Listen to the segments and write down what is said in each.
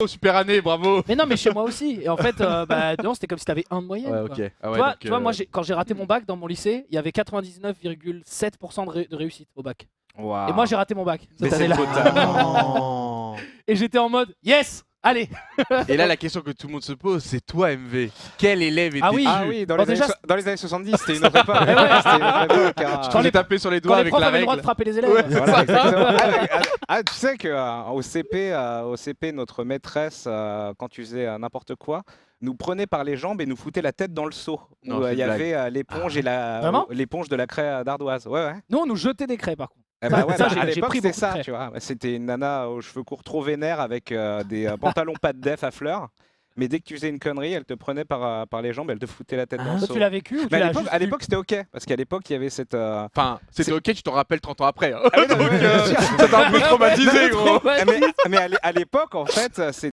Super année, bravo. Mais non, mais chez moi aussi. Et en fait, bah non, c'était comme si t'avais 1 de moyenne. Ouais, quoi. ok. Ah ouais, Tu vois, moi, quand j'ai raté mon bac dans mon lycée, il y avait 99,7% de réussite au bac. Wow. Et moi, j'ai raté mon bac Mais cette c'est année-là. total. Et j'étais en mode yes, allez. Et là, la question que tout le monde se pose, c'est toi, MV. Quel élève était Ah oui. Ah oui, dans Bon, les, déjà, dans les années 70, c'était une autre époque. Eh ouais. C'était une autre époque, hein. Tu t'es tapé sur les Quand doigts les avec profs la avaient le droit de règle. frapper les élèves. Ouais. Voilà, exactement. Tu sais qu'au CP, notre maîtresse, quand tu faisais n'importe quoi, nous prenait par les jambes et nous foutait la tête dans le seau. Non, Où c'est il y une avait l'éponge et Vraiment l'éponge de la craie d'ardoise. Ouais, ouais. Nous, on nous jetait des craies par contre. Eh ben ouais, Ça, bah, j'ai à l'époque, pris c'était beaucoup de ça, craies. tu vois. C'était une nana aux cheveux courts trop vénères avec des pantalons pas de def à fleurs. Mais dès que tu faisais une connerie, elle te prenait par les jambes, elle te foutait la tête dans le Toi, seau. tu l'as vécu ou tu Mais l'as à juste l'époque, c'était ok. Parce qu'à l'époque, il y avait cette. Enfin, c'était ok, tu t'en rappelles 30 ans après. Hein. Ah oui, non, Donc, ouais, bien sûr. ça t'a un peu traumatisé, gros. mais à l'époque, en fait, c'est.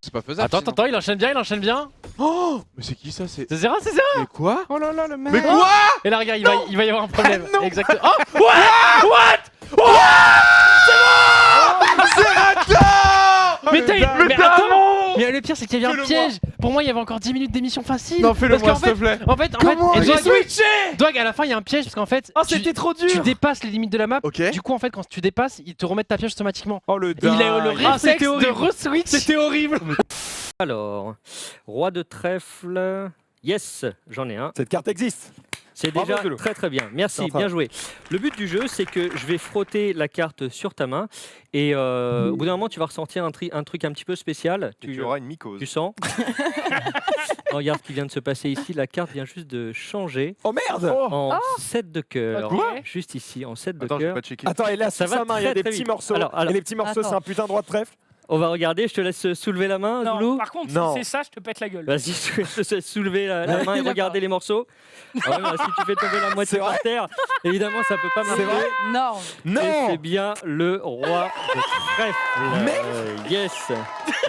C'est pas faisable. Attends, attends, il enchaîne bien. Oh, mais c'est qui ça? C'est. C'est Zera, c'est Zera. Mais quoi? Oh là là, le mec. Mais quoi? Et là, regarde, il va y avoir un problème. non. Exactement. Oh, what? Mais t'as eu. Mais attends. Mais le pire, c'est qu'il y avait un Fais-le piège. Pour moi, il y avait encore 10 minutes d'émission facile. Non, fais-le Parce moi, qu'en s'il te fait- plaît. En fait, Comment et J'ai Dog, switché. Dog, à la fin, il y a un piège parce qu'en fait, Oh, c'était trop dur. tu dépasses les limites de la map. Ok. Du coup, en fait, quand tu dépasses, ils te remettent ta piège automatiquement. Oh le Et il a eu le dingue. Ah, réflexe c'était de horrible. re-switch. C'était horrible. Alors, roi de trèfle. Yes, j'en ai un. Cette carte existe. C'est Bravo, déjà Zulu. très très bien. Merci, Enfin. bien joué. Le but du jeu, c'est que je vais frotter la carte sur ta main et au bout d'un moment, tu vas ressentir un truc un petit peu spécial. Et tu auras une mycose. Tu sens Regarde ce qui vient de se passer ici. La carte vient juste de changer Oh merde. en 7 de cœur. Quoi Juste ici, en 7 de Attends, je vais cœur. pas checker. Attends, et là, Ça sous va sa main, il y très, a des très petits vite. morceaux. Alors, Et les petits morceaux, attends. c'est un putain de droit de trèfle. On va regarder. Je te laisse soulever la main, Non, Zoulou. par contre, Non. si c'est ça, je te pète la gueule. Vas-y, je te laisse soulever la main et regarder les morceaux. Ah ouais, bah, si tu fais tomber la moitié C'est vrai par terre, évidemment, ça peut pas marcher. Non. Et c'est bien le roi de trèfle. Yes.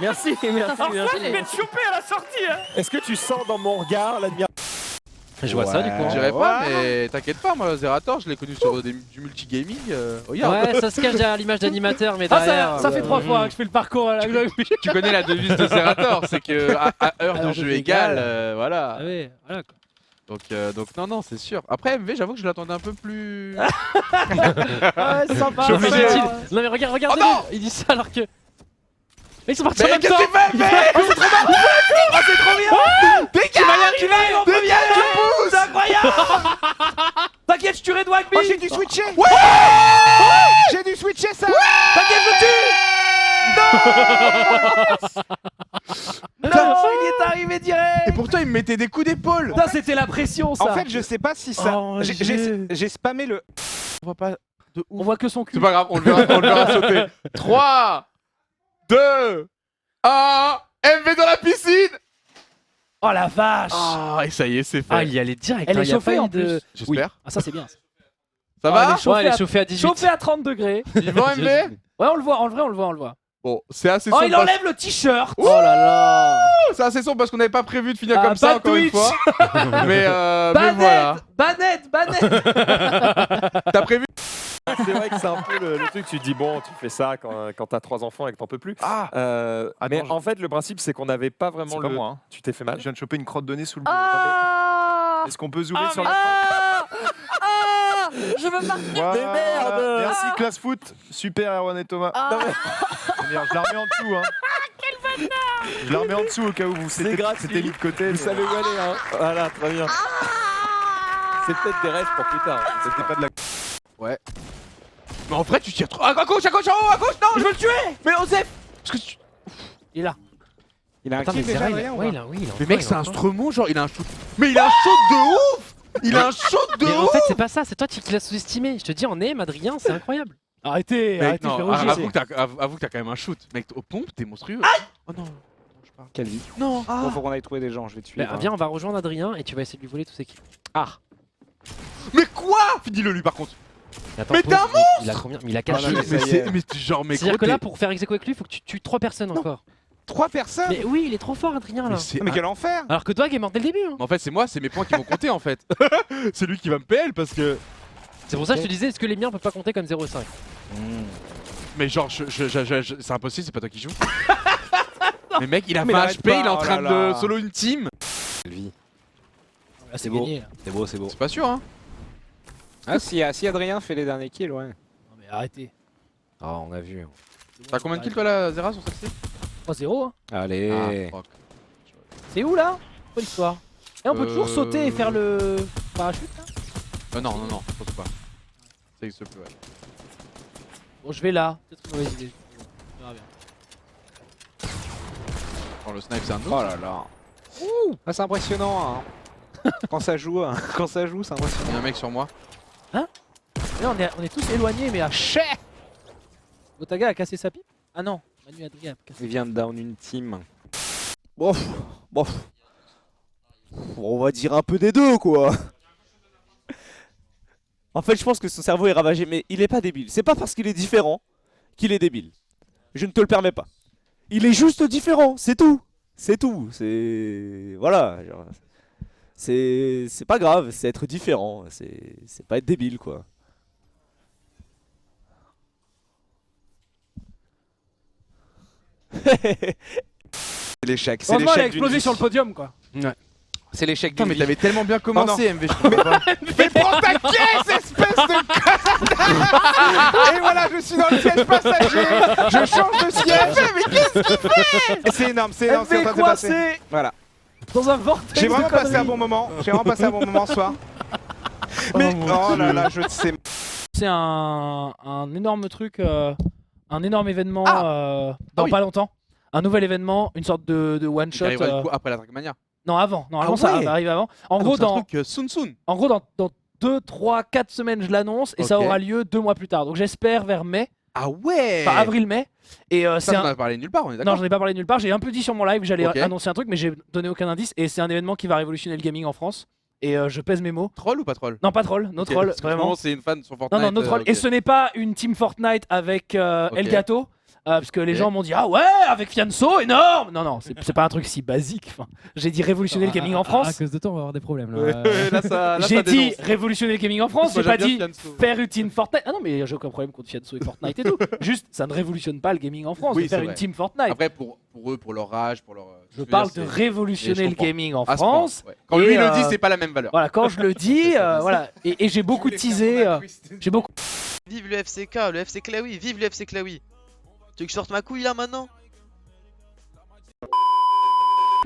Merci, merci, merci. choper à la sortie. Hein. Est-ce que tu sens dans mon regard l'admiration? Je vois ça, du coup. Je dirais pas, mais t'inquiète pas, moi, Zerator, je l'ai connu sur du multigaming. Regarde. Ouais, ça se cache derrière l'image d'animateur, mais Ah, derrière. ça fait 3 fois que je fais le parcours. Là. Tu connais la devise de Zerator, c'est que à heure de jeu égale, voilà. Ah ouais, voilà quoi. Donc non, c'est sûr. Après, MV, j'avoue que je l'attendais un peu plus. Ouais, sympa. Je suis obligé. sympa. Non mais regarde, Oh non il dit ça alors que. Mais ils sont partis en Mais même qu'est-ce temps. que tu fais, MV? C'est trop bien! Oh, c'est trop bien! Dégage! Deviens, tu pousses! C'est incroyable. T'inquiète, je tuerai Dwagby. Oh, j'ai dû switcher. J'ai dû switcher ça. T'inquiète, je tue. Non, il est arrivé direct. Et pourtant, il me mettait des coups d'épaule! Ça, c'était la pression, ça. En fait, je sais pas si ça. Oh, J'ai spammé le. On voit pas de on ouf. voit que son cul. C'est pas grave, on le verra sauter. 3, 2, 1, MV dans la piscine! Oh la vache. Ah, et ça y est, c'est fait. Ah, il y allait direct. Elle hein, est il y a chauffée pas eu en de- plus. J'espère. Ah, ça, c'est bien. Ça Ah, va? elle est chauffée Ouais, elle à- est chauffée à 18. Chauffé à 30 degrés. Vivant, MV? Ouais, on le voit, en vrai, on le voit. Bon, c'est assez Oh, sombre. il enlève le t-shirt. Oh là là. C'est assez sombre parce qu'on n'avait pas prévu de finir Ah, comme ça, bad encore une Twitch. fois. mais voilà. Banette. T'as prévu? C'est vrai que c'est un peu le truc. Tu te dis, bon, tu fais ça quand t'as 3 enfants et que t'en peux plus. Ah, Mais attends, en fait, le principe, c'est qu'on n'avait pas vraiment c'est le. pas moi. Hein. Tu t'es fait mal. Je viens de choper une crotte de nez sous le Ah. Est-ce qu'on peut zoomer sur Ah. la Ah. Je veux partir. Voilà. Mais merde. Merci Class Foot. Super Erwan et Thomas. Ah. Merde, je la remets en dessous. Hein. Je la remets en dessous au cas où vous C'est gratuit. c'était mis de côté. Vous mais- savez où aller, hein. Voilà, très bien. C'est peut-être des rêves pour plus tard. C'était pas de la. Mais en vrai, tu tires trop. À gauche, en haut, à gauche, non! Je veux le tuer. Mais Osef! Parce que tu... Il est là. Il a un Attends, mais kill déjà, Zera, Adrien, ou ouais, pas il a, oui, il a Mais encore, mec, il a c'est un encore. stremon, genre, il a un shoot. Mais il a un shoot de ouf! Il a un shoot de Mais en ouf! fait, c'est pas ça, c'est toi qui l'as sous-estimé. Je te dis, en aim, Adrien, c'est incroyable. Arrêtez, Mec, arrêtez, non, frérot. avoue que t'as quand même un shoot. Mec, aux pompes, t'es monstrueux. Oh non. Je parle. Quelle vie. Non. Bon, faut qu'on aille trouver des gens, je vais te suivre. Bah, viens, on va rejoindre Adrien et tu vas essayer de lui voler tous ses kills. Mais quoi? Finis-le lui par contre. Attends, Mais pause, t'es un il a combien? Mais il a Ah, 4 non, kills. mais ça y est. mais genre, mais C'est-à-dire gros, que là, t'es- pour faire ex aequo avec lui, il faut que tu tues 3 personnes encore. 3 personnes. Mais oui, il est trop fort, Adrien, là. Mais c'est Mais quel enfer. Alors que Dwag est mort dès le début. Hein. En fait, c'est moi, c'est mes points qui vont compter en fait. C'est lui qui va me PL parce que. C'est pour ça que je te disais, est-ce que les miens peuvent pas compter comme 0,5? Mais genre, c'est impossible, c'est pas toi qui joues. Mais mec, il a Mais 20 arrête HP, il est pas, en oh train là là. de solo une team. Là, c'est beau. gagné. Là. C'est beau, c'est beau. C'est pas sûr, hein. Ah, si Adrien fait les derniers kills, ouais. Non mais arrêtez. Ah, on a vu. T'as combien de kills toi là, Zera, sur celle-ci? 3-0 hein. Allez. Ah, fuck. C'est où là? Quoi l'histoire? Et on peut toujours sauter et faire le parachute là? Non, non, non, surtout pas. Ça existe plus, ouais. Bon, je vais là. Peut-être une mauvaise idée. On verra bien. Quand le snipe, c'est un Oh autre. là là. Ah, c'est impressionnant. Hein. Quand ça joue, c'est Il y impressionnant. a un mec sur moi. Là, on est tous éloignés, mais à chais. Gotaga a cassé sa pipe? Ah non, Manu Adrien a cassé. Il vient de down une team. Bof, bof. On va dire un peu des deux, quoi. En fait, je pense que son cerveau est ravagé, mais il est pas débile. C'est pas parce qu'il est différent qu'il est débile. Je ne te le permets pas. Il est juste différent, c'est tout. C'est tout. C'est... Voilà. Genre, c'est pas grave, c'est être différent. C'est pas être débile, quoi. C'est l'échec. C'est Heureusement, elle a l'échec d'une explosé vie. sur le podium quoi. C'est l'échec Putain, d'une mais vie. t'avais tellement bien commencé, MV, je comprends pas. Mais prends ta caisse, espèce de conne. Et voilà, je suis dans le siège passager. Je change de siège. Mais qu'est-ce qu'il fait? C'est énorme, c'est énorme, c'est en train de se passer. coincé Voilà. dans un vortex. J'ai vraiment de passé un conneries. bon moment. J'ai vraiment passé un bon moment ce soir. Mais oh là là, je sais. C'est un énorme truc, un énorme événement dans oui. pas longtemps. Un nouvel événement, une sorte de one Qui shot. arrivera du coup après la Trackmania. Non, avant. Normalement, ça ouais. arrive avant. En Ah, gros, donc c'est un dans, truc soon soon. en gros, dans 2, 3, 4 semaines, je l'annonce et ça Ok. aura lieu 2 mois plus tard. Donc j'espère vers mai, Ah ouais. enfin avril-mai. Et c'est Ça, on un... en a parlé nulle part, on est Non, d'accord. j'en ai pas parlé nulle part. J'ai un peu dit sur mon live que j'allais Ok. annoncer un truc, mais j'ai donné aucun indice. Et c'est un événement qui va révolutionner le gaming en France. Et je pèse mes mots. Troll ou pas troll? Non, pas troll, no Ok, troll, parce que vraiment. c'est une fan sur Non, Fortnite. non, no troll. ok. Et ce n'est pas une team Fortnite avec Elgato. Parce que les Ok. gens m'ont dit ah ouais avec Fianso énorme. Non, c'est pas un truc si basique. Enfin, j'ai dit révolutionner le gaming en À France. cause de toi, on va avoir des problèmes. Ouais, là, ça J'ai dit dénonce. révolutionner le gaming en France. Moi, J'ai pas j'aime dit bien Fianso. faire une team Fortnite. Ah non mais j'ai aucun problème contre Fianso et Fortnite et tout. Juste ça ne révolutionne pas le gaming en France Oui, de faire c'est une vrai. team Fortnite. Après, pour eux, pour leur rage, pour leur. Je parle de Et révolutionner je le comprends. gaming en à ce point, France. ouais. Quand Et, lui le dit, c'est pas la même valeur. Voilà, quand je le dis, voilà. Et j'ai beaucoup teasé. J'ai beaucoup. Vive le FCK, le FC Claoui, vive le FC Claoui. Tu veux que je sorte ma couille là maintenant?